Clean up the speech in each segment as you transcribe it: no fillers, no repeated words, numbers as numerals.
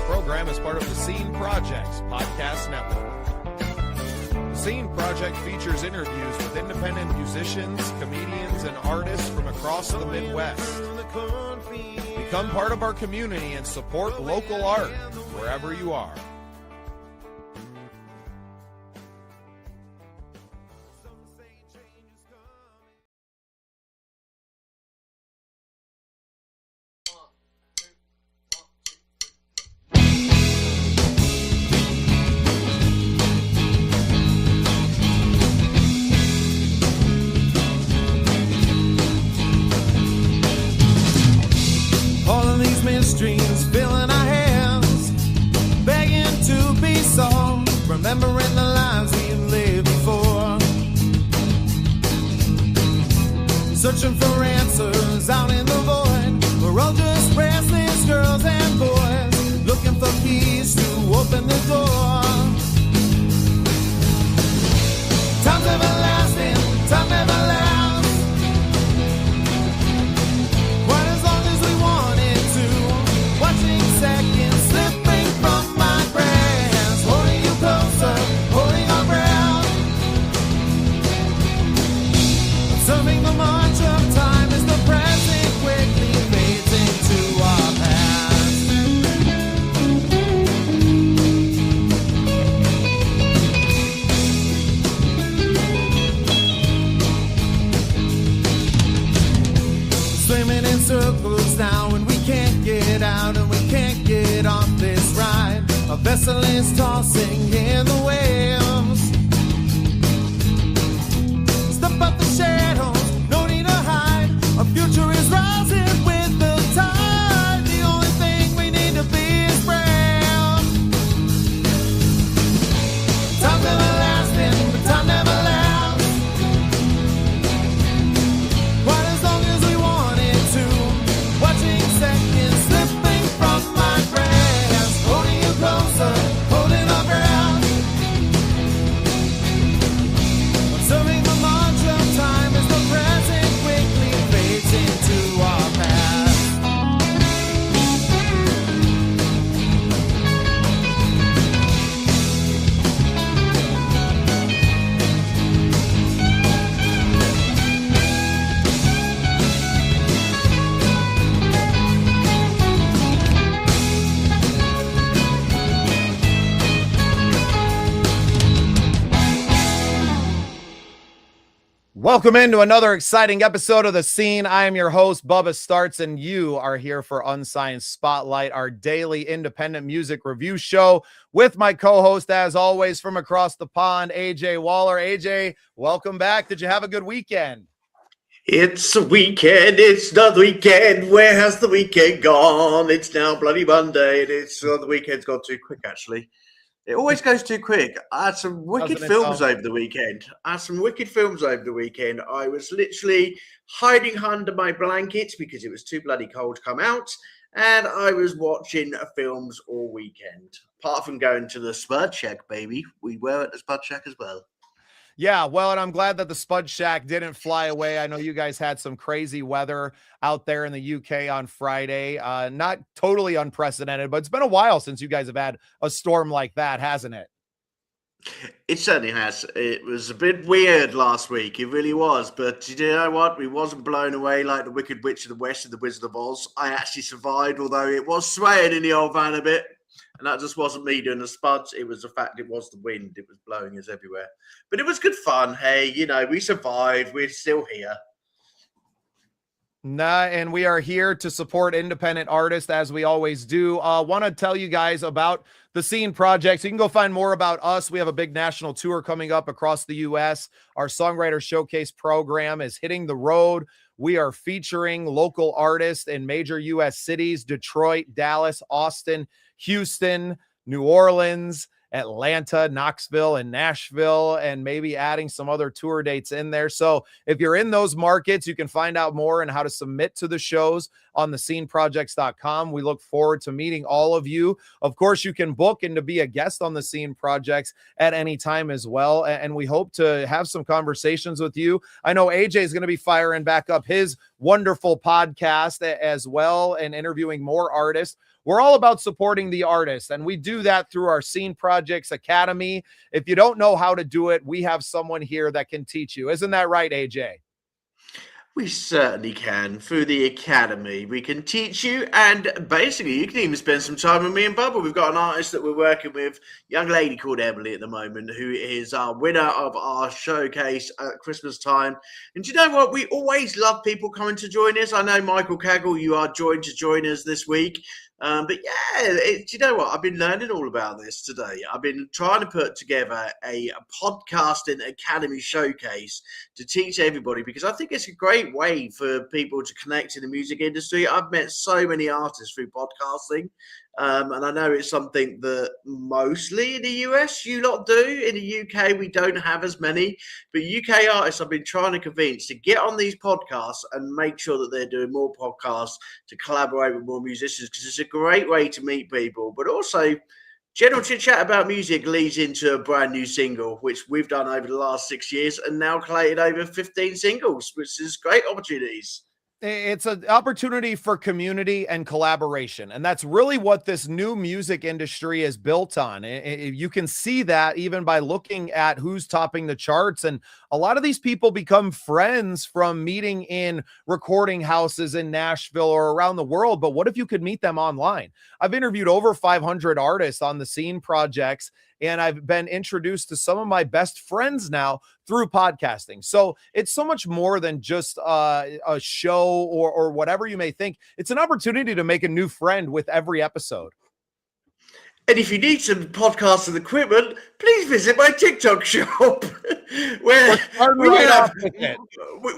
program is part of the Scene Projects Podcast Network. The Scene Project features interviews with independent musicians, comedians, and artists from across the Midwest. Become part of our community and support local art wherever you are. Dreams filling our hands, begging to be solved, remembering the lives we lived before, searching for answers out in the void. We're all just restless girls and boys, looking for keys to open the door. Time's everlasting, time never lasts. Seconds slipping from my grasp, holding you closer, holding our breath. Observing the march of time as the present quickly fades into our past. Swimming in circles now and we can't get out and we can't get off this ride. A vessel is tossing in the waves. Step out the shadows, no need to hide. Our future is rising with the tide. The only thing we need to be is brave. Time's everlasting, but time never lasts. Quite as long as we wanted to. Watching seconds slipping from my grasp, holding you closer, holding our breath. Observing the march of time as the present quickly fades into our past. Welcome into another exciting episode of The Scene. I am your host, Bubba Startz, and you are here for Unsigned Spotlight, our daily independent music review show with my co-host, as always, from across the pond, AJ Waller. AJ, welcome back. Did you have a good weekend? It's a weekend. It's not the weekend. Where has the weekend gone? It's now bloody Monday. The weekend's gone too quick, actually. It always goes too quick. I had some wicked films over the weekend. I was literally hiding under my blankets because it was too bloody cold to come out. And I was watching films all weekend. Apart from going to the Spud Shack, baby. We were at the Spud Shack as well. Yeah, well, and I'm glad that the Spud Shack didn't fly away. I know you guys had some crazy weather out there in the UK on Friday. Not totally unprecedented, but it's been a while since you guys have had a storm like that, hasn't it? It certainly has. It was a bit weird last week. It really was. But you know what? We wasn't blown away like the Wicked Witch of the West and the Wizard of Oz. I actually survived, although it was swaying in the old van a bit. And that just wasn't me doing the spuds. It was the fact it was the wind. It was blowing us everywhere. But it was good fun. Hey, you know, we survived. We're still here. And we are here to support independent artists, as we always do. Want to tell you guys about the Scene Project. So you can go find more about us. We have a big national tour coming up across the U.S. Our Songwriter Showcase program is hitting the road. We are featuring local artists in major U.S. cities: Detroit, Dallas, Austin, Houston, New Orleans, Atlanta, Knoxville, and Nashville, and maybe adding some other tour dates in there. So if you're in those markets, you can find out more and how to submit to the shows on thesceneprojects.com. We look forward to meeting all of you. Of course, you can book and to be a guest on the Scene Projects at any time as well. And we hope to have some conversations with you. I know AJ is going to be firing back up his wonderful podcast as well and interviewing more artists. We're all about supporting the artists, and we do that through our Scene Projects Academy. If you don't know how to do it, we have someone here that can teach you. Isn't that right, AJ? We certainly can. Through the academy, we can teach you, and basically you can even spend some time with me and Bubba. We've got an artist that we're working with, young lady called Emily at the moment, who is our winner of our showcase at Christmas time. And do you know what? We always love people coming to join us. I know, Michael Kaggle, you are joined to join us this week. But yeah, do you know what? I've been learning all about this today. I've been trying to put together a podcasting academy showcase to teach everybody, because I think it's a great way for people to connect in the music industry. I've met so many artists through podcasting. And I know it's something that mostly in the US you lot do. In the UK, we don't have as many. But UK artists I've been trying to convince to get on these podcasts and make sure that they're doing more podcasts to collaborate with more musicians, because it's a great way to meet people. But also, general chit-chat about music leads into a brand new single, which we've done over the last 6 years and now collated over 15 singles, which is great opportunities. It's an opportunity for community and collaboration. And that's really what this new music industry is built on. You can see that even by looking at who's topping the charts. And a lot of these people become friends from meeting in recording houses in Nashville or around the world. But what if you could meet them online? I've interviewed over 500 artists on the Scene Projects, and I've been introduced to some of my best friends now through podcasting. So it's so much more than just a show or whatever you may think. It's an opportunity to make a new friend with every episode. And if you need some podcasting equipment, please visit my TikTok shop, where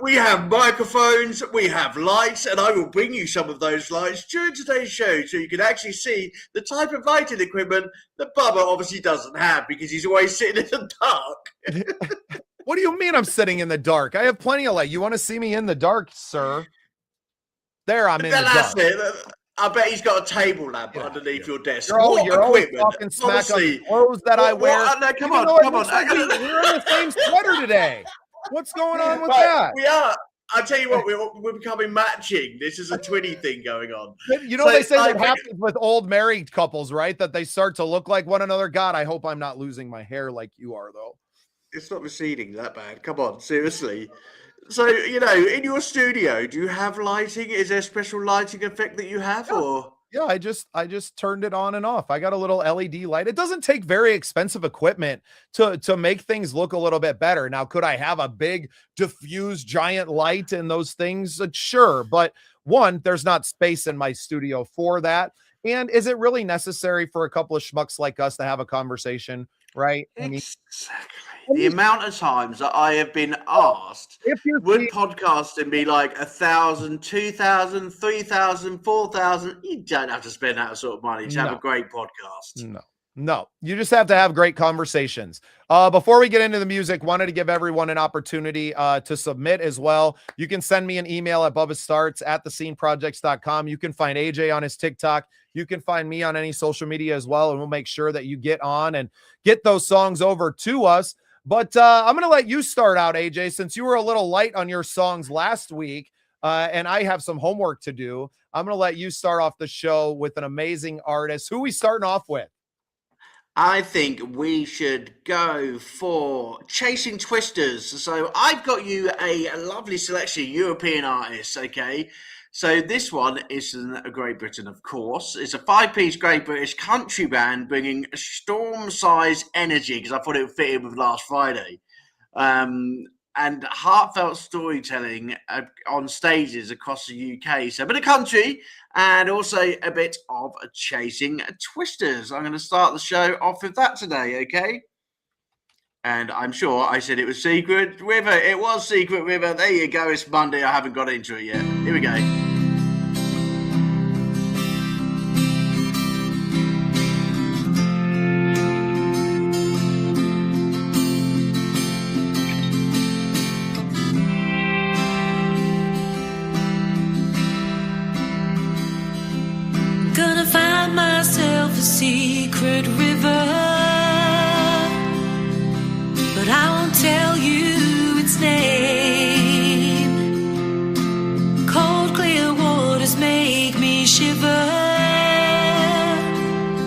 we have microphones, we have lights, and I will bring you some of those lights during today's show so you can actually see the type of lighting equipment that Bubba obviously doesn't have, because he's always sitting in the dark. What do you mean I'm sitting in the dark? I have plenty of light. You want to see me in the dark, sir? There, I'm in the dark. It. I bet he's got a table lamp underneath your desk. You're always talking smack on the clothes that I wear. No, come on. We're in the same sweater today. What's going on with that? We are. I tell you what, we're becoming matching. This is a twinny thing going on. You know, they say that happens with old married couples, right? That they start to look like one another. God, I hope I'm not losing my hair like you are, though. It's not receding that bad. Come on, seriously. So, you know, in your studio, do you have lighting? Is there a special lighting effect that you have, or? Yeah, I just turned it on and off. I got a little LED light. It doesn't take very expensive equipment to make things look a little bit better. Now, could I have a big diffuse giant light and those things? Sure. But one, there's not space in my studio for that. And is it really necessary for a couple of schmucks like us to have a conversation? Right? Exactly. The amount of times that I have been asked, would podcasting be like 1,000, 2,000, 3,000, 4,000? You don't have to spend that sort of money to have a great podcast. No, you just have to have great conversations. Before we get into the music, wanted to give everyone an opportunity to submit as well. You can send me an email at bubbastartz@thesceneprojects.com. You can find AJ on his TikTok. You can find me on any social media as well, and we'll make sure that you get on and get those songs over to us. But I'm going to let you start out, AJ, since you were a little light on your songs last week, and I have some homework to do. I'm going to let you start off the show with an amazing artist. Who are we starting off with? I think we should go for Chasing Twisters. So I've got you a lovely selection of European artists, okay? So this one is in Great Britain, of course. It's a 5-piece Great British country band bringing storm-sized energy, because I thought it would fit in with last Friday. And heartfelt storytelling on stages across the UK. So a bit of country and also a bit of Chasing Twisters. I'm going to start the show off with that today, okay? And I'm sure I said it was Secret River. It was Secret River. There you go. It's Monday. I haven't got into it yet. Here we go. Gonna find myself a secret river, but I won't tell you its name. Call shiver.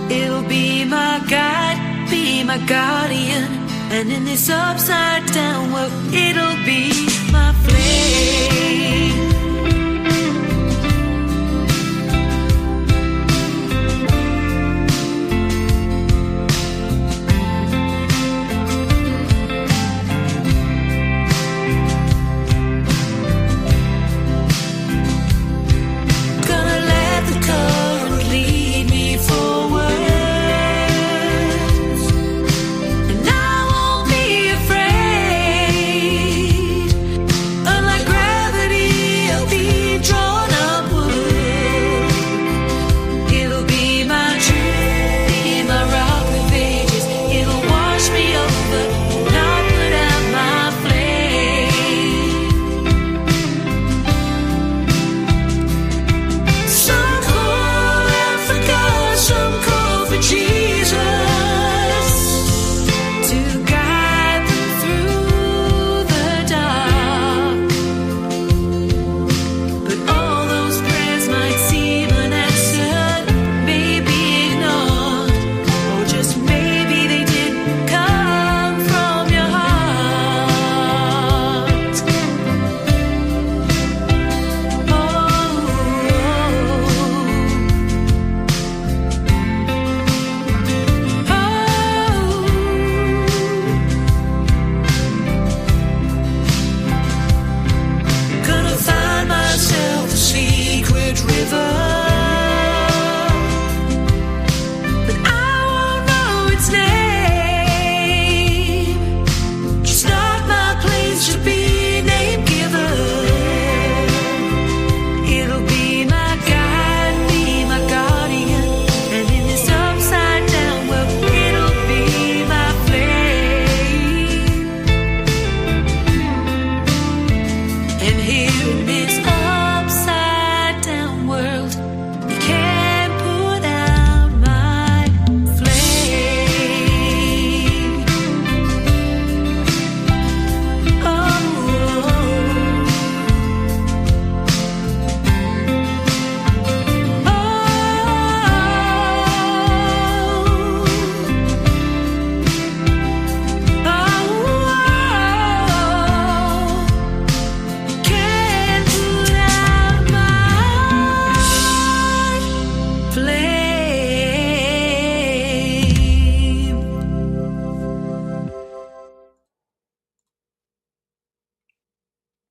It'll be my guide, be my guardian, and in this upside down world, it'll be my flame.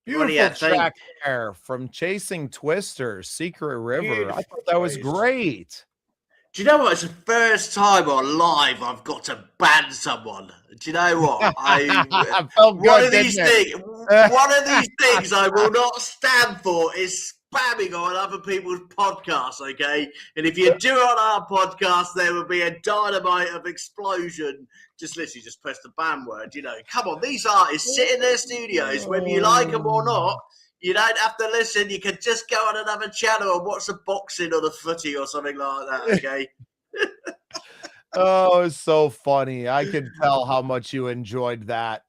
Beautiful track there from Chasing Twisters, Secret River. I thought that was great. Do you know what? It's the first time on live I've got to ban someone. Do you know what? I felt good. One of these things I will not stand for is spamming on other people's podcasts, okay? And if you do it on our podcast, there will be a dynamite of explosion. Just literally just press the ban word, you know. Come on, these artists sit in their studios, whether you like them or not. You don't have to listen. You can just go on another channel and watch the boxing or the footy or something like that, okay? Oh, it's so funny. I could tell how much you enjoyed that.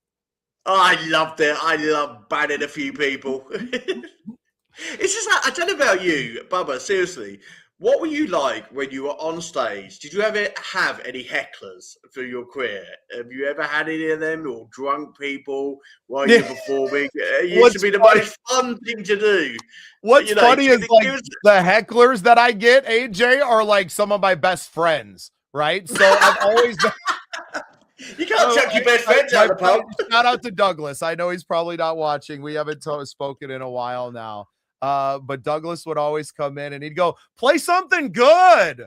Oh, I loved it. I love banning a few people. It's just like, I don't know about you, Bubba, seriously. What were you like when you were on stage? Did you ever have any hecklers for your career? Have you ever had any of them or drunk people while you're performing? It used to be the most fun thing to do. What's funny is like the hecklers that I get, AJ, are like some of my best friends, right? So I've always been... You can't chuck your best friends out the pub. Shout out to Douglas. I know he's probably not watching. We haven't spoken in a while now. But Douglas would always come in and he'd go, play something good.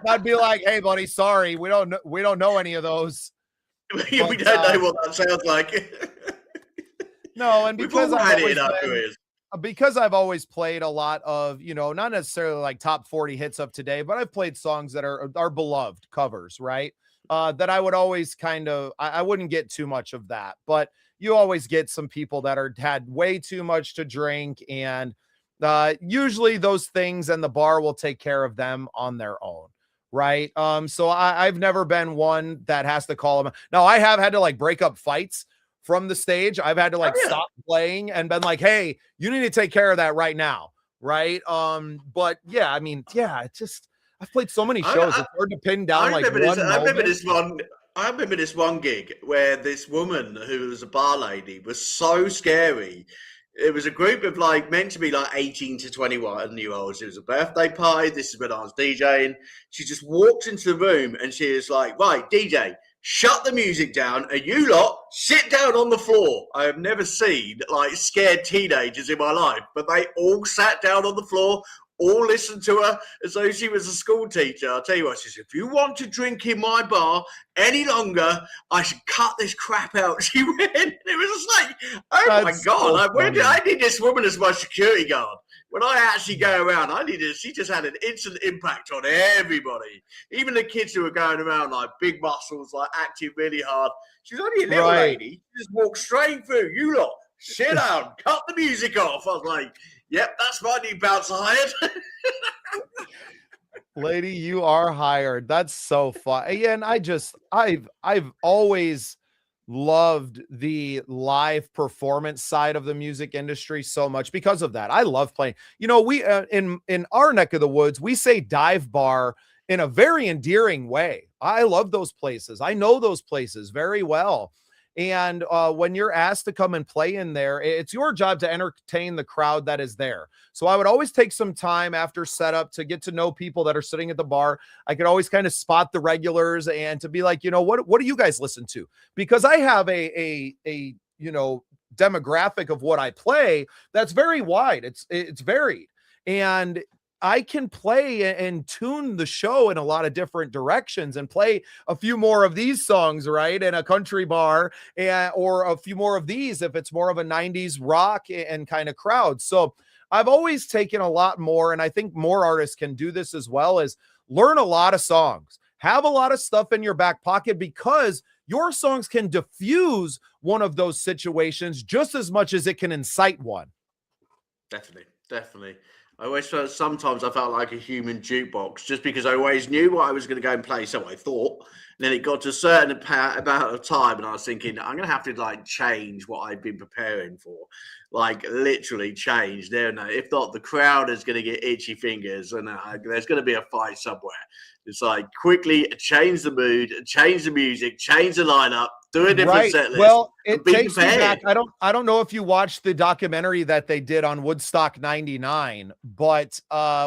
I'd be like, hey buddy, sorry, we don't know any of those. We don't know what that sounds like. No, and because I've always played a lot of, not necessarily like top 40 hits of today, but I've played songs that are beloved covers, right? That I would always I wouldn't get too much of that, but you always get some people that had way too much to drink, and usually those things and the bar will take care of them on their own, right? So I've never been one that has to call them. Now I have had to like break up fights from the stage. I've had to stop playing and been like, hey, you need to take care of that right now, right? But yeah, I mean, yeah, it's just I've played so many shows. It's hard to pin down I like remember one this. I remember moment. this one. I remember this one gig where this woman who was a bar lady was so scary. It was a group of like meant to be like 18 to 21-year-olds. It was a birthday party. This is when I was DJing. She just walked into the room and she was like, right, DJ, shut the music down and you lot sit down on the floor. I have never seen like scared teenagers in my life, but they all sat down on the floor, all listened to her as though she was a school teacher. I'll tell you what, she said, if you want to drink in my bar any longer, I should cut this crap out. She went, it was just like, oh That's my God, so like, where did funny. I need this woman as my security guard? When I actually go around, she just had an instant impact on everybody. Even the kids who were going around like big muscles, like acting really hard. She was only a little lady. She just walked straight through. You lot, sit down, cut the music off. I was like, yep, that's my new bouncer hired. Lady, you are hired. That's so fun. Yeah, and I've always loved the live performance side of the music industry so much because of that. I love playing. You know, we in our neck of the woods, we say dive bar in a very endearing way. I love those places. I know those places very well. And when you're asked to come and play in there, it's your job to entertain the crowd that is there. So I would always take some time after setup to get to know people that are sitting at the bar. I could always kind of spot the regulars and to be like, you know, what do you guys listen to? Because I have a you know, demographic of what I play that's very wide. It's varied. And I can play and tune the show in a lot of different directions and play a few more of these songs, right, in a country bar, or a few more of these if it's more of a 90s rock and kind of crowd. So I've always taken a lot more, and I think more artists can do this as well, as learn a lot of songs. Have a lot of stuff in your back pocket because your songs can diffuse one of those situations just as much as it can incite one. Definitely. I always felt sometimes I felt like a human jukebox just because I always knew what I was going to go and play. So I thought, and then it got to a certain amount of time and I was thinking, I'm going to have to like change what I've been preparing for, like literally change there. No, if not, the crowd is going to get itchy fingers and there's going to be a fight somewhere. It's like quickly change the mood, change the music, change the lineup, do a different set list. Well, it takes me back. I don't know if you watched the documentary that they did on Woodstock 99, but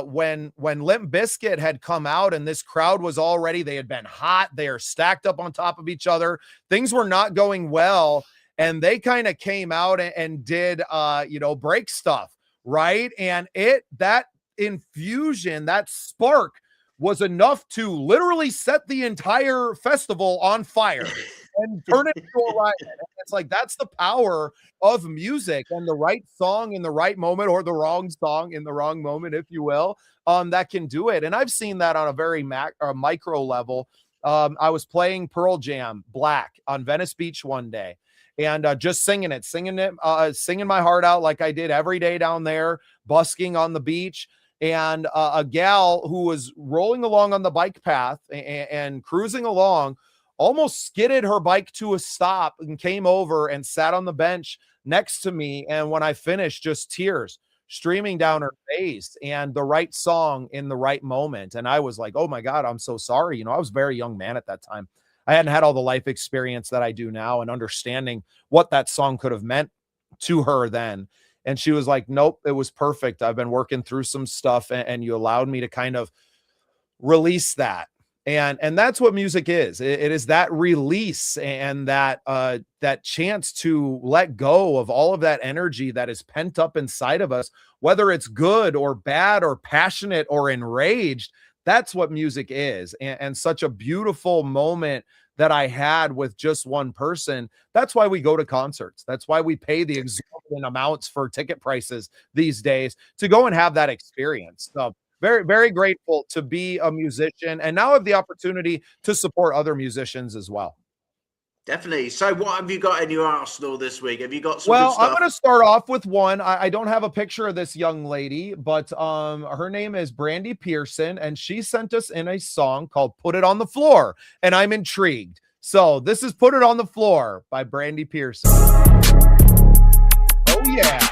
when Limp Bizkit had come out and this crowd was already, they had been hot, they are stacked up on top of each other, things were not going well, and they kind of came out and did you know, break stuff, right? And that infusion, that spark was enough to literally set the entire festival on fire and turn it into a riot. And it's like, that's the power of music, and the right song in the right moment, or the wrong song in the wrong moment, if you will, that can do it. And I've seen that on a very micro level. I was playing Pearl Jam Black on Venice Beach one day, and just singing my heart out like I did every day down there, busking on the beach. And a gal who was rolling along on the bike path and cruising along almost skidded her bike to a stop and came over and sat on the bench next to me. And when I finished, just tears streaming down her face, and the right song in the right moment. And I was like, oh my God, I'm so sorry. You know, I was a very young man at that time. I hadn't had all the life experience that I do now and understanding what that song could have meant to her then. And she was like, nope, it was perfect. I've been working through some stuff, and you allowed me to kind of release that. And that's what music is. It is that release and that chance to let go of all of that energy that is pent up inside of us, whether it's good or bad or passionate or enraged. That's what music is. And such a beautiful moment that I had with just one person. That's why we go to concerts. That's why we pay the exorbitant amounts for ticket prices these days to go and have that experience. So very, very grateful to be a musician, and now have the opportunity to support other musicians as well. Definitely. So what have you got in your arsenal this week? Have you got some Well, good stuff? I'm going to start off with one. I don't have a picture of this young lady, but her name is Brandy Pearson, and she sent us in a song called Put It on the Floor, and I'm intrigued. So this is Put It on the Floor by Brandy Pearson. Oh, yeah.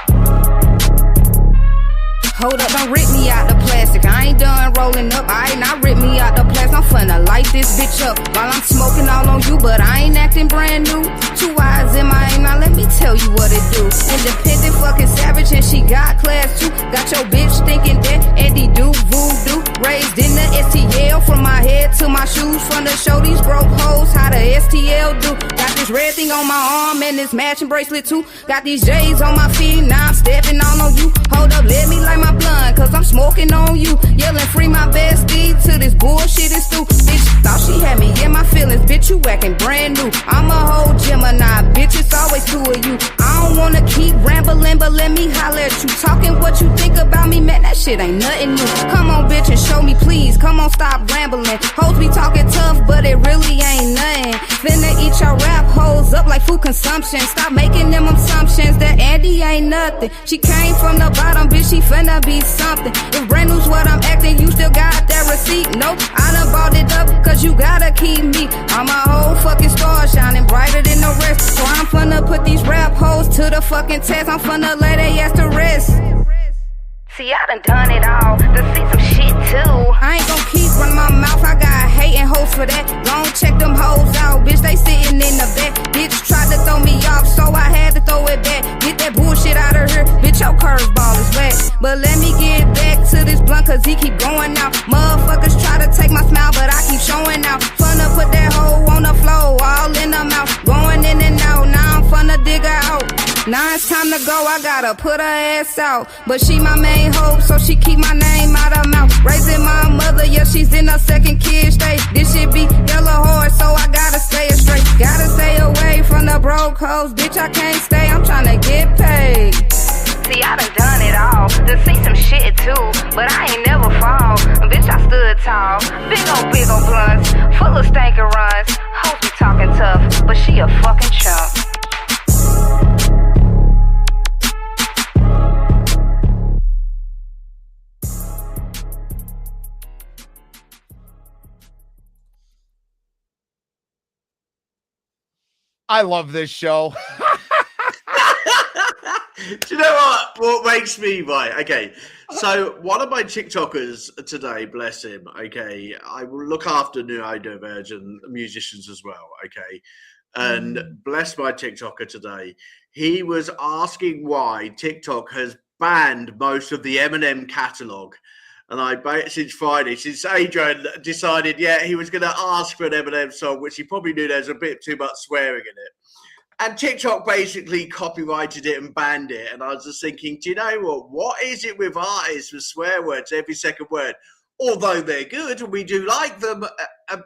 Hold up, don't rip me out the plastic. I ain't done rolling up. I ain't not rip me out the plastic. I'm finna light this bitch up while I'm smoking all on you, but I ain't acting brand new. 2 eyes in my aim, now let me tell you what it do. Independent fucking savage and she got class too. Got your bitch thinking that Eddie do voodoo. Raised in the STL from my head to my shoes. From the show these broke hoes how the STL do. Got this red thing on my arm and this matching bracelet too. Got these J's on my feet, now I'm stepping on you. Hold up, let me light my blunt, cause I'm smoking on you. Yelling free my bestie till this bullshit is through. Bitch, thought she had me in my feelings. Bitch, you acting brand new. I'm a whole Gemini, bitch, it's always two of you. I don't wanna keep rambling, but let me holler at you. Talking what you think about me, man, that shit ain't nothing new. Come on, bitch, and show me, please. Come on, stop rambling. Hoes be talking tough, but it really ain't nothing. Finna eat your rap hoes up like food consumption. Stop making them assumptions that Andy ain't nothing. She came from the bottom, bitch, she finna be something. If brand new's what I'm acting, you still got that receipt? Nope, I done bought it up, cause you gotta keep me. I'm a whole fucking star, shining brighter than the rest. So I'm finna put these rap hoes to the fucking test. I'm finna lay they ass to rest. See, I done it all, done see some shit too. I ain't gon' keep running my mouth, I got hating hoes for that. Gon' check them hoes out, bitch, they sitting in the back. Bitch tried to throw me off, so I had to throw it back. Get that bullshit out of here, bitch, your curveball is whack. But let me get back to this blunt, cause he keep going out. Motherfuckers try to take my smile, but I keep showing out. Finna put that hoe on the floor, all in the mouth. Going in and out, now I'm finna dig her out. Now it's time to go, I gotta put her ass out. But she my main hope, so she keep my name out her mouth. Raising my mother, yeah, she's in her second kid stage. This shit be yellow horse, so I gotta stay straight. Gotta stay away from the broke hoes, bitch, I can't stay, I'm tryna get paid. See, I done it all, done see some shit too, but I ain't never fall. Bitch, I stood tall, big old blunts, full of stankin' runs. Hoes be talking tough, but she a fucking chump. I love this show. Do you know what makes me right? Okay, so one of my TikTokers today, bless him. Okay, I will look after neurodivergent musicians as well. Okay, and bless my TikToker today. He was asking why TikTok has banned most of the Eminem catalog. And since Friday, since Adrian decided, he was going to ask for an Eminem song, which he probably knew there's a bit too much swearing in it. And TikTok basically copyrighted it and banned it. And I was just thinking, do you know what? What is it with artists with swear words every second word? Although they're good, and we do like them,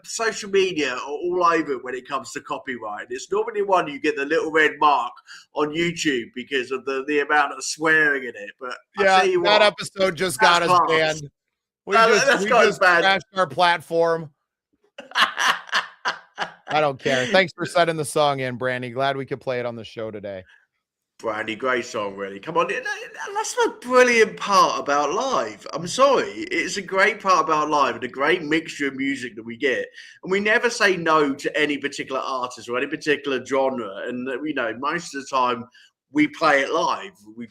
social media are all over when it comes to copyright. It's normally one you get the little red mark on YouTube because of the amount of swearing in it. But yeah, that episode just got us banned. We just crashed our platform. I don't care. Thanks for setting the song in, Brandy. Glad we could play it on the show today. Brandy, great song, really. Come on, that's the brilliant part about live. I'm sorry. It's a great part about live and a great mixture of music that we get. And we never say no to any particular artist or any particular genre. And, most of the time we play it live. We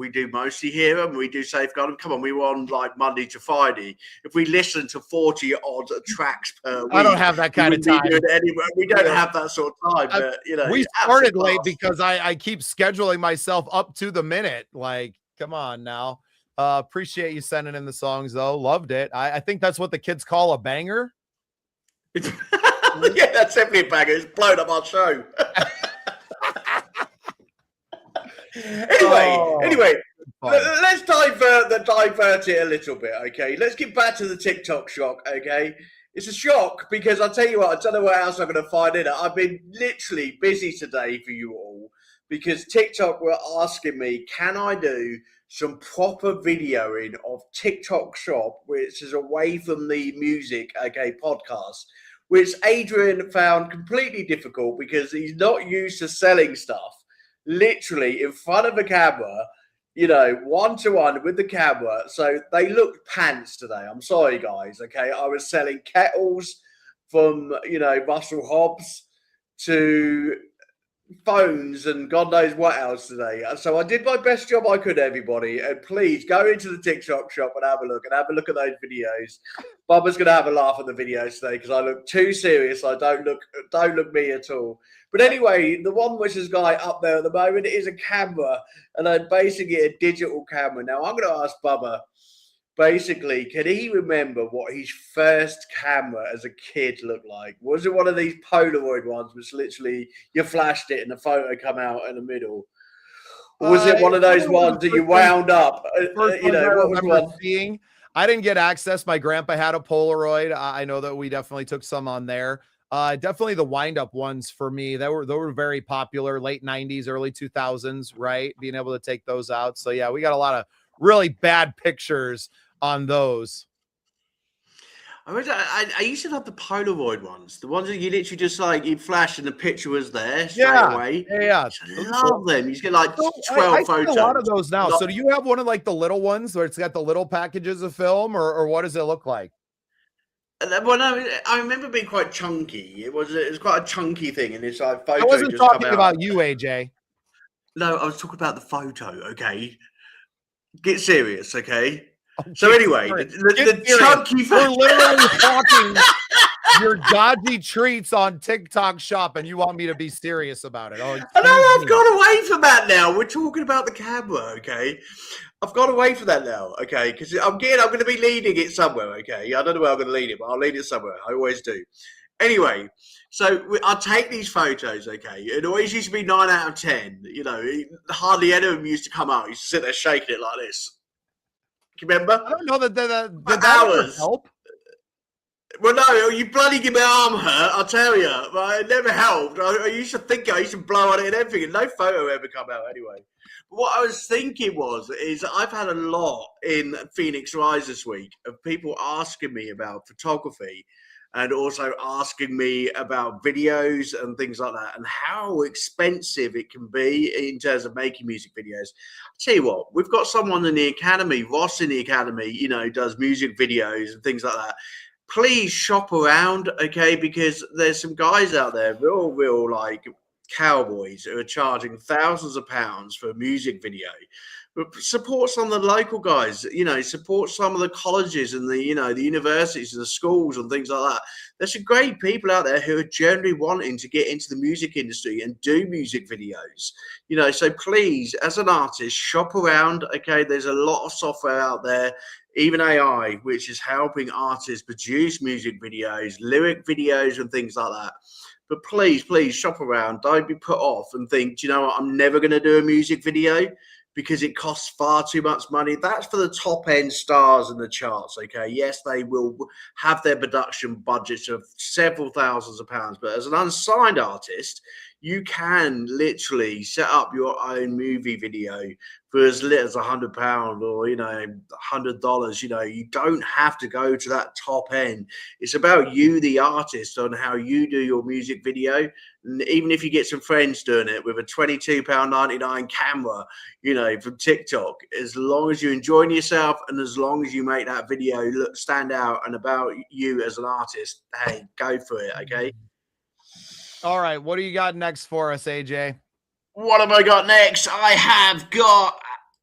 do mostly hear them. We do safeguard them. Come on, we were on like Monday to Friday. If we listen to 40 odd tracks per week, I don't have that kind of time. We don't have that sort of time. But we started late because I keep scheduling myself up to the minute. Like, come on now. Appreciate you sending in the songs though. Loved it. I think that's what the kids call a banger. Yeah, that's definitely a banger. It's blown up our show. Anyway, let's divert it a little bit, okay? Let's get back to the TikTok shock, okay? It's a shock because I'll tell you what, I don't know what else I'm going to find in it. I've been literally busy today for you all because TikTok were asking me, can I do some proper videoing of TikTok shop, which is away from the music, okay, podcast, which Adrian found completely difficult because he's not used to selling stuff literally in front of a camera, one-to-one with the camera. So they looked pants today. I'm sorry, guys. Okay. I was selling kettles from, Russell Hobbs to phones and God knows what else today. So I did my best job I could, everybody. And please go into the TikTok shop and have a look at those videos. Bubba's going to have a laugh at the videos today because I look too serious. I don't look me at all. But anyway, the one which has got up there at the moment is a camera, and I'm basically a digital camera. Now I'm going to ask Bubba, basically, can he remember what his first camera as a kid looked like? Was it one of these Polaroid ones, which literally you flashed it and the photo come out in the middle? Or was it one of those ones that you wound up? What was one? Seeing, I didn't get access. My grandpa had a Polaroid. I know that we definitely took some on there. Definitely the wind-up ones for me. They were very popular, late 90s, early 2000s, right? Being able to take those out. So, yeah, we got a lot of really bad pictures on those. I used to have the Polaroid ones, the ones that you literally just like you flash and the picture was there straight away. Yeah, I love them. You get like 12 photos. A lot of those now. So do you have one of like the little ones where it's got the little packages of film, or what does it look like? Well, no, I remember being quite chunky. It was quite a chunky thing, and it's like photo. I wasn't talking about you, AJ. No, I was talking about the photo. Okay, get serious. Okay. So anyway, the chunky photo. We're literally talking your dodgy treats on TikTok shop, and you want me to be serious about it? Oh, I know I've gone away from that now. We're talking about the camera. Okay. I've gone away from that now, okay? Because I'm going to be leading it somewhere, okay? I don't know where I'm going to lead it, but I'll lead it somewhere. I always do. Anyway, so I'll take these photos, okay? It always used to be 9 out of 10. You know, hardly any of them used to come out. I used to sit there shaking it like this. Do you remember? I don't know that hours. Help. Well, no, you bloody give my arm hurt, I'll tell you. But it never helped. I used to think I used to blow on it and everything, and no photo ever come out anyway. What I was thinking is I've had a lot in Phoenix Rise this week of people asking me about photography and also asking me about videos and things like that and how expensive it can be in terms of making music videos. I'll tell you what, we've got someone in the academy, Ross in the academy, does music videos and things like that. Please shop around, okay, because there's some guys out there, real like cowboys who are charging thousands of pounds for a music video. But support some of the local guys, support some of the colleges and the universities and the schools and things like that. There's some great people out there who are generally wanting to get into the music industry and do music videos, so please, as an artist, shop around. Okay. There's a lot of software out there, even AI, which is helping artists produce music videos, lyric videos and things like that. But please shop around. Don't be put off and think, do you know what? I'm never going to do a music video because it costs far too much money. That's for the top end stars in the charts. Okay. Yes, they will have their production budgets of several thousands of pounds. But as an unsigned artist, you can literally set up your own movie video for as little as £100 or, $100. You don't have to go to that top end. It's about you, the artist, on how you do your music video. And even if you get some friends doing it with a £22.99 camera, from TikTok, as long as you're enjoying yourself and as long as you make that video stand out and about you as an artist, hey, go for it, okay? All right, what do you got next for us, AJ? What have I got next? I have got...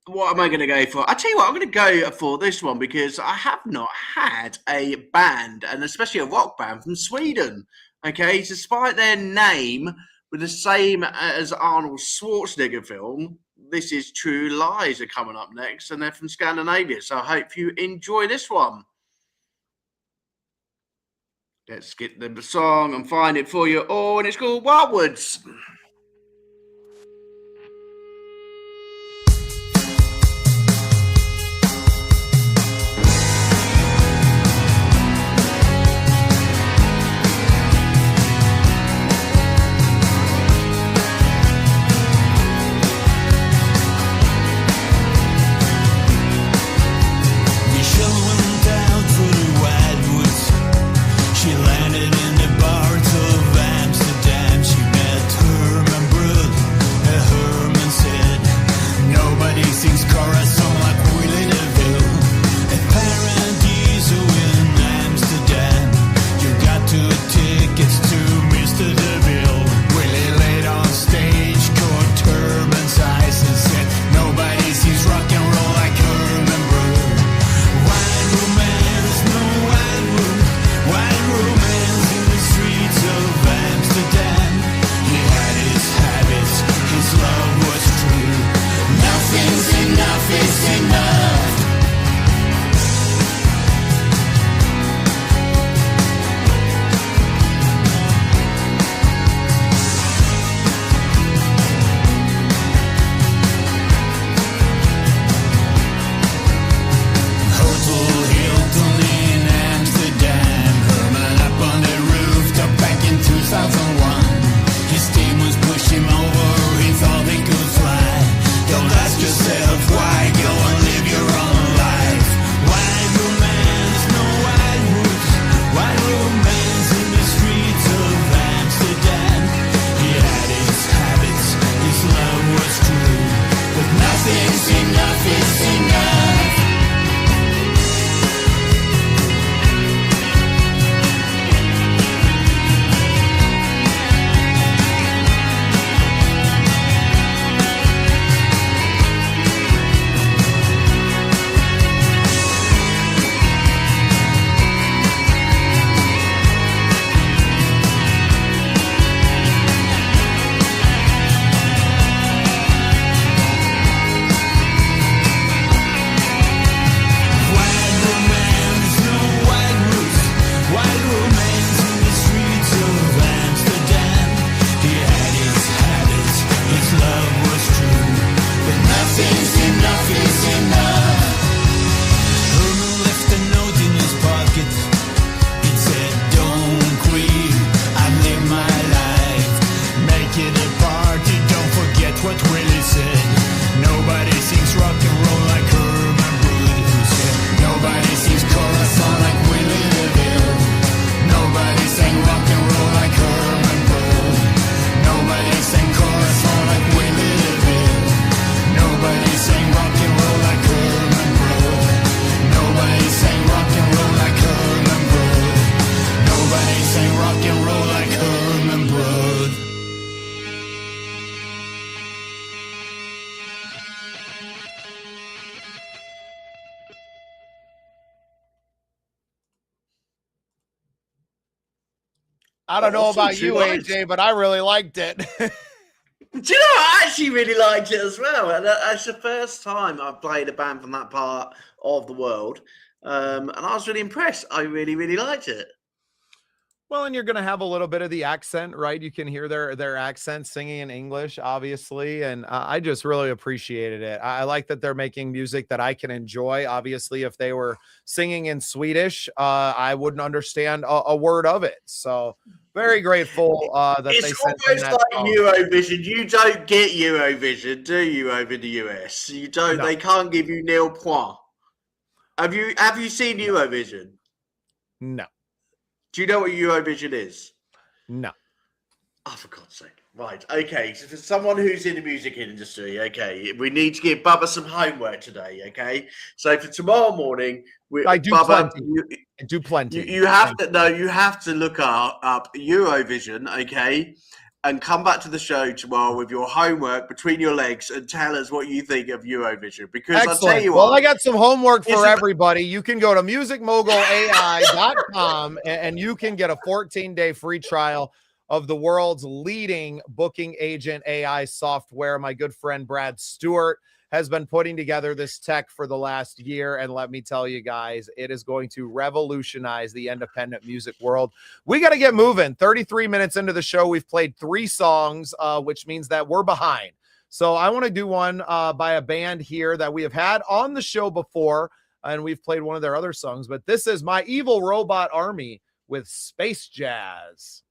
What am I going to go for? I'll tell you what, I'm going to go for this one because I have not had a band, and especially a rock band from Sweden. Okay, despite their name with the same as Arnold Schwarzenegger film, This Is True Lies are coming up next, and they're from Scandinavia. So I hope you enjoy this one. Let's get the song and find it for you all, and it's called Wildwoods. Landed in the bars of Amsterdam. She met her I don't know That's about too you, nice. AJ, but I really liked it. Do you know, I actually really liked it as well. And it's the first time I've played a band from that part of the world. And I was really impressed. I really, really liked it. Well, and you're going to have a little bit of the accent, right? You can hear their accent singing in English, obviously, and I just really appreciated it. I like that they're making music that I can enjoy. Obviously, if they were singing in Swedish, I wouldn't understand a word of it. So very grateful that they It's sent in almost that like song. Eurovision. You don't get Eurovision, do you, over in the US? You don't. No. They can't give you nil point. Have you seen Eurovision? No, Do you know what Eurovision is? no. Oh, for God's sake. Right, okay. So for someone who's in the music industry, okay, we need to give Bubba some homework today, okay? So for tomorrow morning, I do Bubba, plenty. I do plenty. you have to you have to look up Eurovision, okay? And come back to the show tomorrow with your homework between your legs and tell us what you think of Eurovision. Because I'll tell Excellent. you Well, what, I got some homework for Isn't- everybody. You can go to musicmogulai.com and you can get a 14-day free trial of the world's leading booking agent AI software. My good friend Brad Stewart has been putting together this tech for the last year. And let me tell you guys, it is going to revolutionize the independent music world. We got to get moving. 33 minutes into the show, we've played 3 songs, which means that we're behind. So I want to do one by a band here that we have had on the show before, and we've played one of their other songs. But this is My Evil Robot Army with Space Jazz.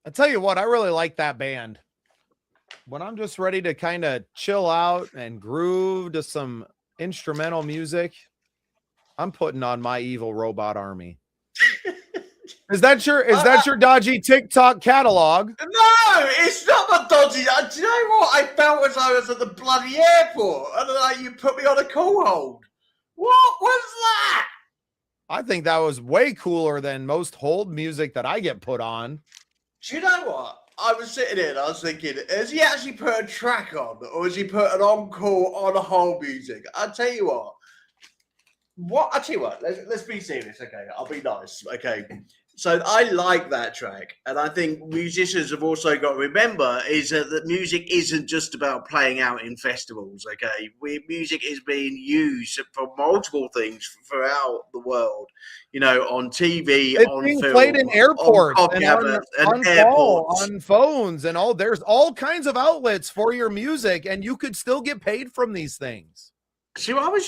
I tell you what, I really like that band. When I'm just ready to kind of chill out and groove to some instrumental music, I'm putting on My Evil Robot Army. Is that your dodgy TikTok catalog? No, it's not my dodgy. Do you know what? I felt as I was at the bloody airport, and like you put me on a call hold. What was that? I think that was way cooler than most hold music that I get put on. Do you know what? I was sitting here and I was thinking, has he actually put a track on, or has he put an encore on a whole music? I'll tell you what. I'll tell you what, let's be serious, okay? I'll be nice, okay? So I like that track, and I think musicians have also got to remember is that music isn't just about playing out in festivals, okay? Music is being used for multiple things throughout the world, you know, on TV, it's on being film, played in airports, on airports, on phones, and all. There's all kinds of outlets for your music, and you could still get paid from these things. See, I was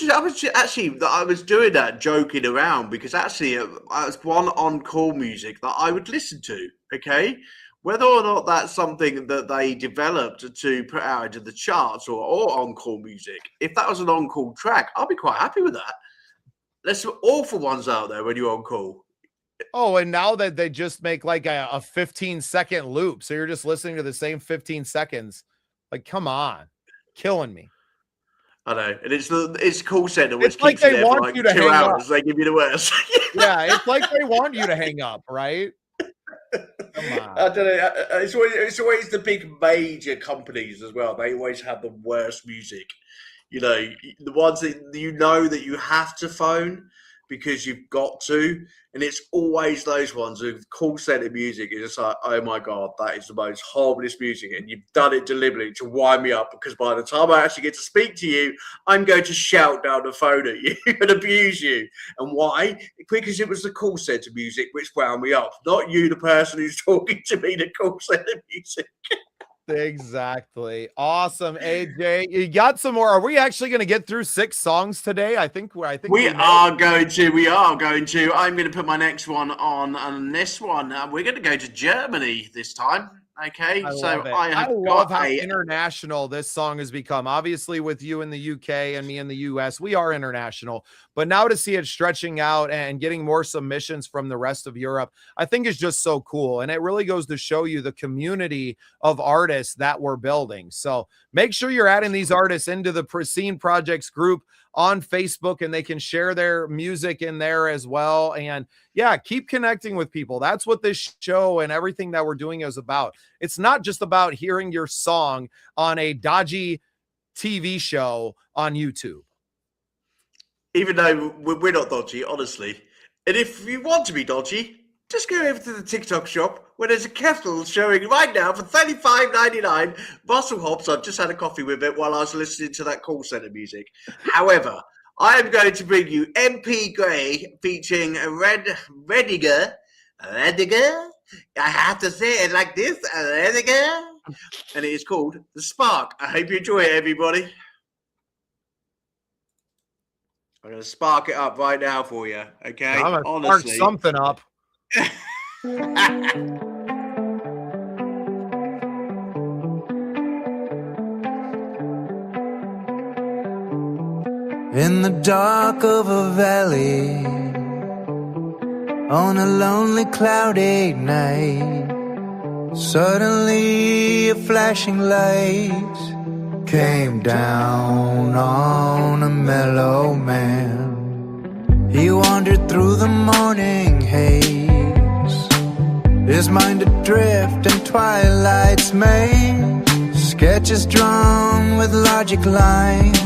doing that joking around because actually it was one on-call music that I would listen to, okay? Whether or not that's something that they developed to put out into the charts or on-call music, if that was an on-call track, I'll be quite happy with that. There's some awful ones out there when you're on call. Oh, and now that they just make like a 15-second loop, so you're just listening to the same 15 seconds. Like, come on, killing me. I know, and it's call center which it's like keeps you they there want for like you to 2 hang hours. up. They give you the worst. Yeah, it's like they want you to hang up, right? Come on. I don't know. It's always the big major companies as well. They always have the worst music. You know, the ones that you know that you have to phone because you've got to, and it's always those ones with call center music. It's just like, oh my God, that is the most horriblest music, and you've done it deliberately to wind me up because by the time I actually get to speak to you, I'm going to shout down the phone at you and abuse you. And why? Because it was the call center music which wound me up, not you, the person who's talking to me, the call center music. Exactly. Awesome, AJ. You got some more. Are we actually going to get through 6 songs today? I think we are going to. I'm going to put my next one on this one. We're going to go to Germany this time. Okay, I love how international this song has become. Obviously, with you in the UK and me in the US, we are international. But now to see it stretching out and getting more submissions from the rest of Europe, I think is just so cool. And it really goes to show you the community of artists that we're building. So make sure you're adding these artists into the Scene Projects group on Facebook, and they can share their music in there as well. And yeah, keep connecting with people. That's what this show and everything that we're doing is about. It's not just about hearing your song on a dodgy TV show on YouTube. Even though we're not dodgy, honestly. And if you want to be dodgy, just go over to the TikTok shop where there's a kettle showing right now for $35.99 Russell Hobbs. I've just had a coffee with it while I was listening to that call center music. However, I am going to bring you MP Gray featuring Rediger. I have to say it like this, Rediger. And it is called The Spark. I hope you enjoy it, everybody. I'm going to spark it up right now for you, okay? I'm going to spark something up. In the dark of a valley, on a lonely cloudy night, suddenly a flashing light came down on a mellow man. He wandered through the morning haze, his mind adrift in twilight's maze, sketches drawn with logic lines,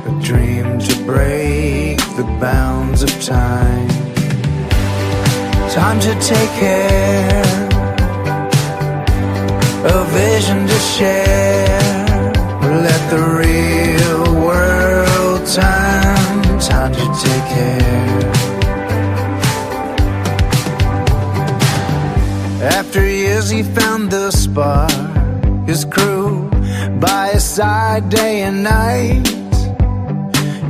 a dream to break the bounds of time. Time to take care, a vision to share. Let the real world turn. Time to take care. After years he found the spark, his crew by his side day and night.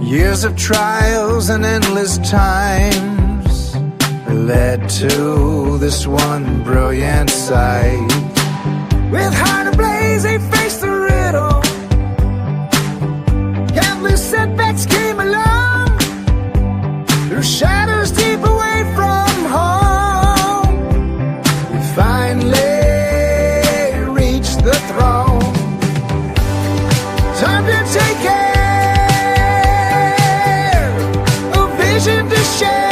Years of trials and endless times led to this one brilliant sight. With heart ablaze, they faced the riddle. Countless setbacks came along, through shadows deep away from home. We finally reached the throne. Time to take care, a vision to share.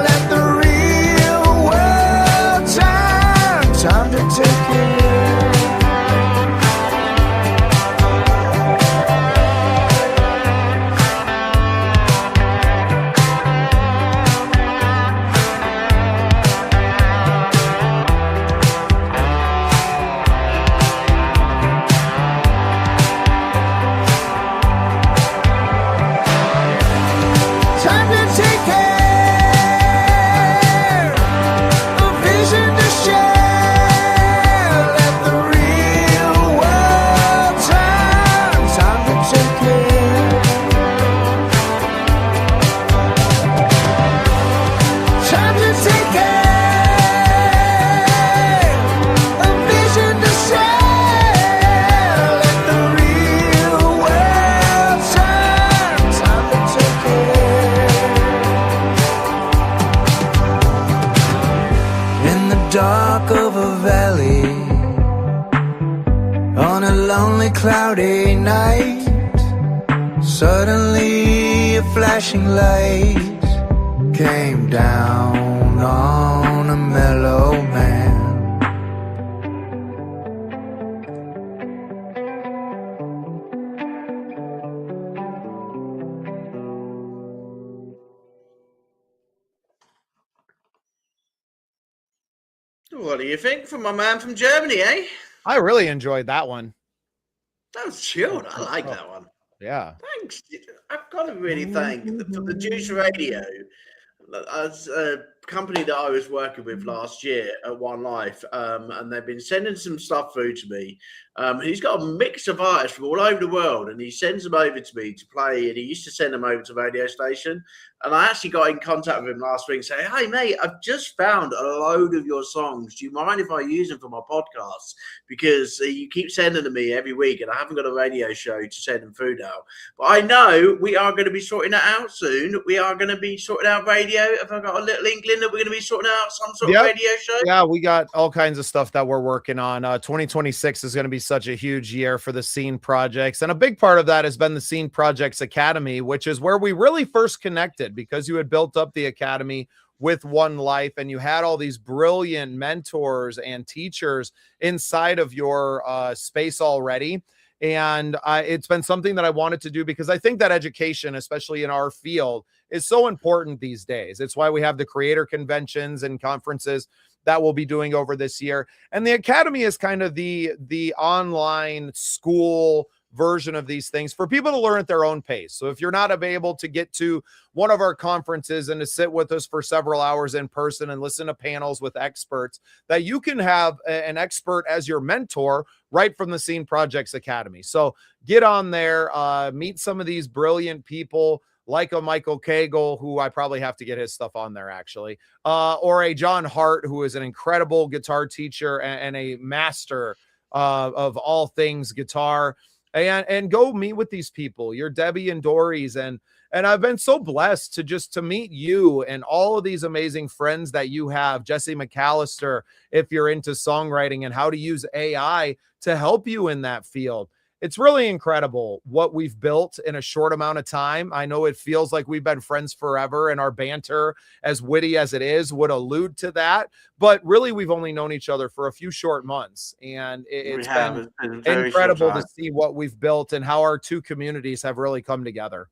Let the real world turn. Time to take care. Time to take care, a vision to share. Let the real world turn. Time to take care. Time to take care, a vision to share. Let the real world turn. Time to take care. In the dark of a valley, on a lonely cloudy night, suddenly a flashing light came down on a mellow man. What do you think from my man from Germany, eh? I really enjoyed that one. That was chilled. I like that one. Yeah. Thanks. I've got to really thank the Juice Radio. As a company that I was working with last year at One Life, and they've been sending some stuff through to me. He's got a mix of artists from all over the world, and he sends them over to me to play, and he used to send them over to the radio station. And I actually got in contact with him last week saying, hey, mate, I've just found a load of your songs. Do you mind if I use them for my podcast? Because you keep sending them to me every week, and I haven't got a radio show to send them through now. But I know we are going to be sorting that out soon. We are going to be sorting out radio. Have I got a little inkling that we're going to be sorting out some sort of radio show? Yeah, we got all kinds of stuff that we're working on. 2026 is going to be such a huge year for the Scene Projects. And a big part of that has been the Scene Projects Academy, which is where we really first connected, because you had built up the Academy with One Life and you had all these brilliant mentors and teachers inside of your space already. And it's been something that I wanted to do because I think that education, especially in our field, is so important these days. It's why we have the creator conventions and conferences that we'll be doing over this year. And the Academy is kind of the online school version of these things for people to learn at their own pace. So if you're not able to get to one of our conferences and to sit with us for several hours in person and listen to panels with experts, that you can have an expert as your mentor right from the Scene Projects Academy. So get on there, meet some of these brilliant people like a Michael Cagle, who I probably have to get his stuff on there actually, or a John Hart, who is an incredible guitar teacher and a master of all things guitar. And go meet with these people, your Debbie and Dory's. And I've been so blessed to meet you and all of these amazing friends that you have. Jesse McAllister, if you're into songwriting and how to use AI to help you in that field. It's really incredible what we've built in a short amount of time. I know it feels like we've been friends forever, and our banter, as witty as it is, would allude to that. But really, we've only known each other for a few short months, and it's been incredible to see what we've built and how our two communities have really come together.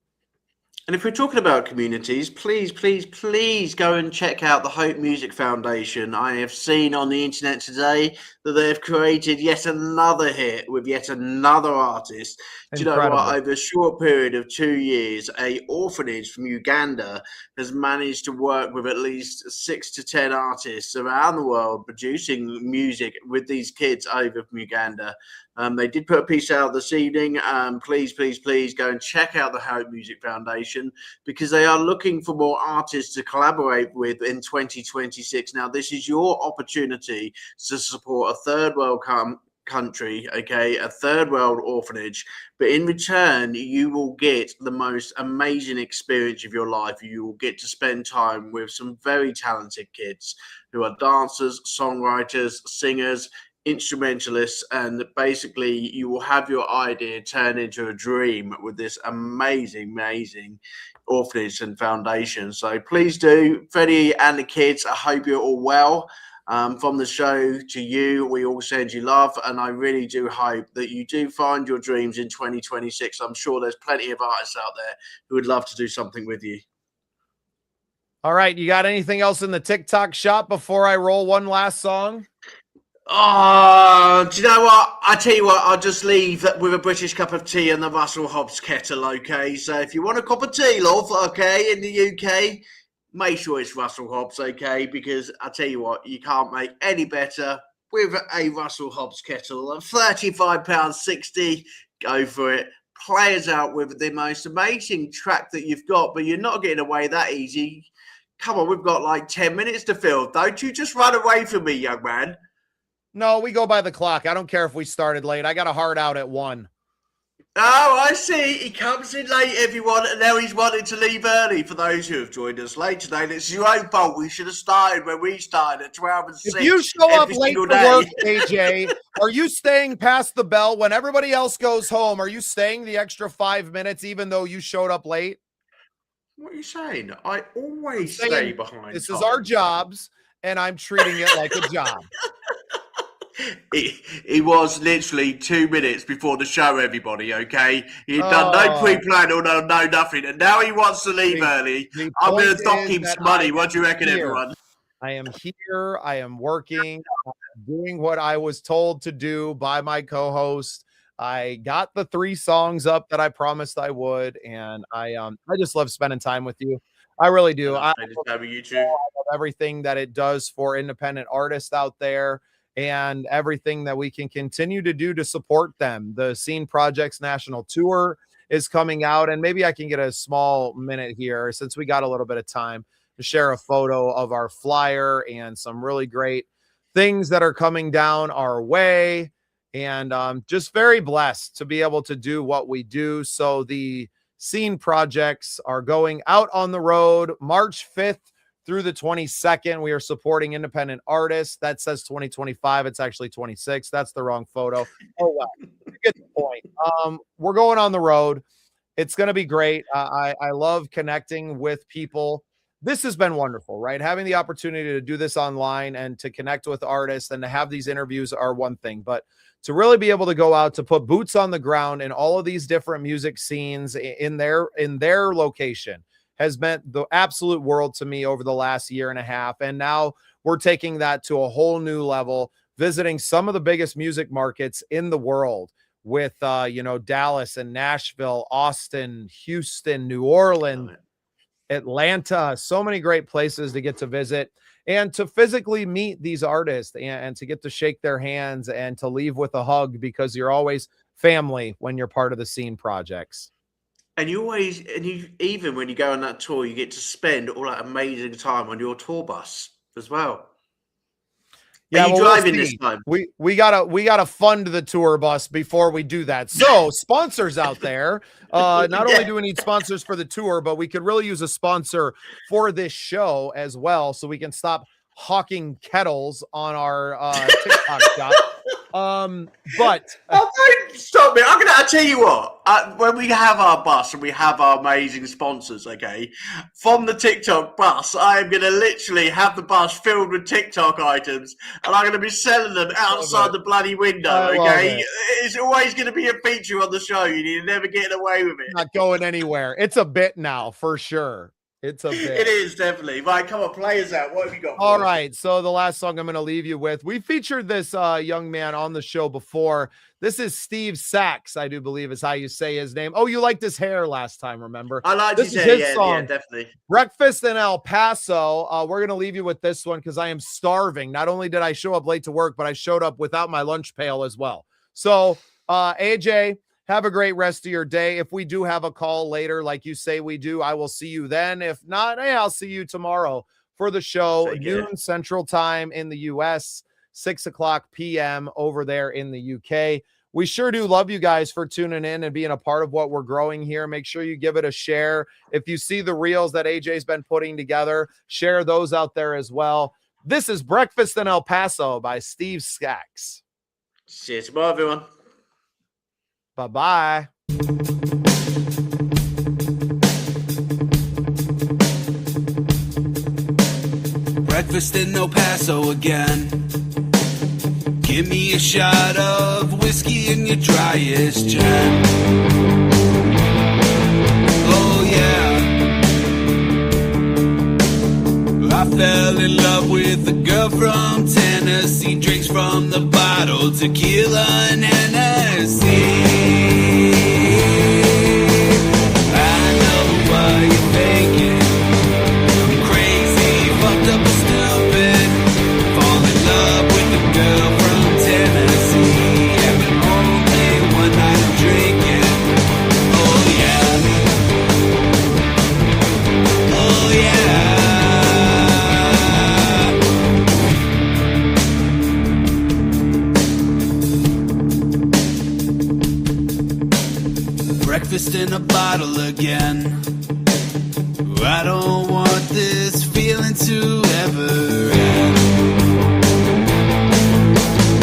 And if we're talking about communities, please, please, please go and check out the Hope Music Foundation. I have seen on the internet today that they have created yet another hit with yet another artist. Do you know what? Over a short period of 2 years, a orphanage from Uganda has managed to work with at least 6 to 10 artists around the world producing music with these kids over from Uganda. They did put a piece out this evening. Please, please, please go and check out the Hope Music Foundation, because they are looking for more artists to collaborate with in 2026. Now, this is your opportunity to support a third world country, okay, a third world orphanage, but in return you will get the most amazing experience of your life. You will get to spend time with some very talented kids who are dancers, songwriters, singers, instrumentalists, and basically you will have your idea turn into a dream with this amazing orphanage and foundation. So please do, Freddie and the kids, I hope you're all well. From the show to you, we all send you love, and I really do hope that you do find your dreams in 2026. I'm sure there's plenty of artists out there who would love to do something with you. All right, you got anything else in the TikTok shop before I roll one last song? Oh, do you know what? I tell you what, I'll just leave with a British cup of tea and the Russell Hobbs kettle, okay? So if you want a cup of tea, love, okay, in the UK, make sure it's Russell Hobbs, okay? Because I tell you what, you can't make any better with a Russell Hobbs kettle. £35.60, go for it. Play us out with the most amazing track that you've got, but you're not getting away that easy. Come on, we've got like 10 minutes to fill. Don't you just run away from me, young man. No, we go by the clock. I don't care if we started late. I got a hard out at 1. Oh, I see. He comes in late, everyone, and now he's wanting to leave early. For those who have joined us late today, it's your own fault. We should have started when we started at 12 and 6. If you show up late for work, AJ, are you staying past the bell when everybody else goes home? Are you staying the extra 5 minutes even though you showed up late? What are you saying? I always stay behind. This is our jobs, and I'm treating it like a job. He was literally 2 minutes before the show, everybody, okay? He had done no pre-plan or no nothing, and now he wants to leave early. I'm going to dock him some money. What do you reckon, everyone? I am here. I am working, doing what I was told to do by my co-host. I got the 3 songs up that I promised I would, and I just love spending time with you. I really do. I love everything that it does for independent artists out there, and everything that we can continue to do to support them. The Scene Projects National Tour is coming out, and maybe I can get a small minute here, since we got a little bit of time, to share a photo of our flyer and some really great things that are coming down our way. And just very blessed to be able to do what we do. So the Scene Projects are going out on the road March 5th through the 22nd. We are supporting independent artists. That says 2025. It's actually 26. That's the wrong photo. Oh, well, you get the point. We're going on the road. It's going to be great. I love connecting with people. This has been wonderful, right? Having the opportunity to do this online and to connect with artists and to have these interviews are one thing, but to really be able to go out, to put boots on the ground in all of these different music scenes in their location has meant the absolute world to me over the last year and a half. And now we're taking that to a whole new level, visiting some of the biggest music markets in the world with, Dallas and Nashville, Austin, Houston, New Orleans, Atlanta, so many great places to get to visit and to physically meet these artists and to get to shake their hands and to leave with a hug, because you're always family when you're part of the Scene Projects. And even when you go on that tour, you get to spend all that amazing time on your tour bus as well. Yeah, are you driving this time? We gotta fund the tour bus before we do that. So sponsors out there, not only do we need sponsors for the tour, but we could really use a sponsor for this show as well, so we can stop hawking kettles on our TikTok shop. But don't stop me. I'll tell you what. When we have our bus and we have our amazing sponsors, okay, from the TikTok bus, I am going to literally have the bus filled with TikTok items, and I'm going to be selling them outside the bloody window. Okay, it's always going to be a feature on the show. You're never getting away with it. Not going anywhere. It's a bit now for sure. It's a bit. It is definitely. Right, come on, play us out. What have you got? All right. So the last song I'm going to leave you with, we featured this young man on the show before. This is Steve Sachs, I do believe is how you say his name. Oh, you liked his hair last time, remember? I liked his hair, his song, yeah, definitely. Breakfast in El Paso. We're going to leave you with this one because I am starving. Not only did I show up late to work, but I showed up without my lunch pail as well. So, AJ, have a great rest of your day. If we do have a call later, like you say we do, I will see you then. If not, hey, I'll see you tomorrow for the show, noon Central Time in the US, 6:00 p.m. over there in the UK. We sure do love you guys for tuning in and being a part of what we're growing here. Make sure you give it a share. If you see the reels that AJ's been putting together, share those out there as well. This is Breakfast in El Paso by Steve Skaggs. See you tomorrow, everyone. Bye-bye. Breakfast in El Paso again. Give me a shot of whiskey in your driest gin. Oh yeah. I fell in love with a girl from Tennessee. Drinks from the bottle, tequila and Hennessy. I know what you're thinking. I'm crazy, fucked up and stupid. Fall in love with a girl from Tennessee. Having only one night of drinking. Oh yeah. Oh yeah. Breakfast in a bottle again. I don't want this feeling to ever end.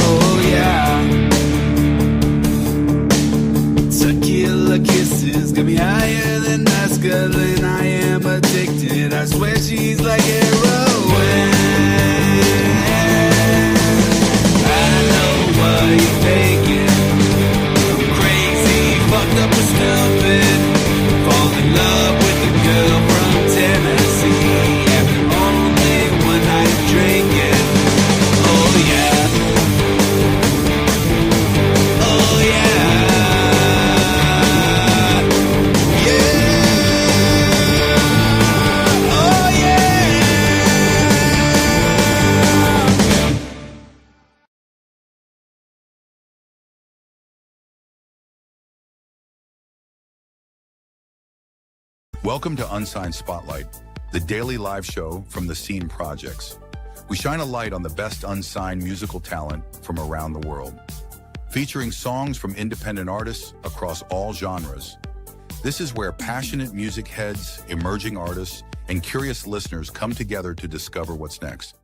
Oh yeah. Tequila kisses got me higher than mescaline. I am addicted. I swear she's like heroin. I know what you're thinking. I'm crazy, fucked up and stupid. Fall in love with a girl from Tennessee. After only one night of drinking. Oh yeah. Oh yeah. Yeah. Oh yeah. Welcome to Unsigned Spotlight, the daily live show from the Scene Projects. We shine a light on the best unsigned musical talent from around the world, featuring songs from independent artists across all genres. This is where passionate music heads, emerging artists, and curious listeners come together to discover what's next.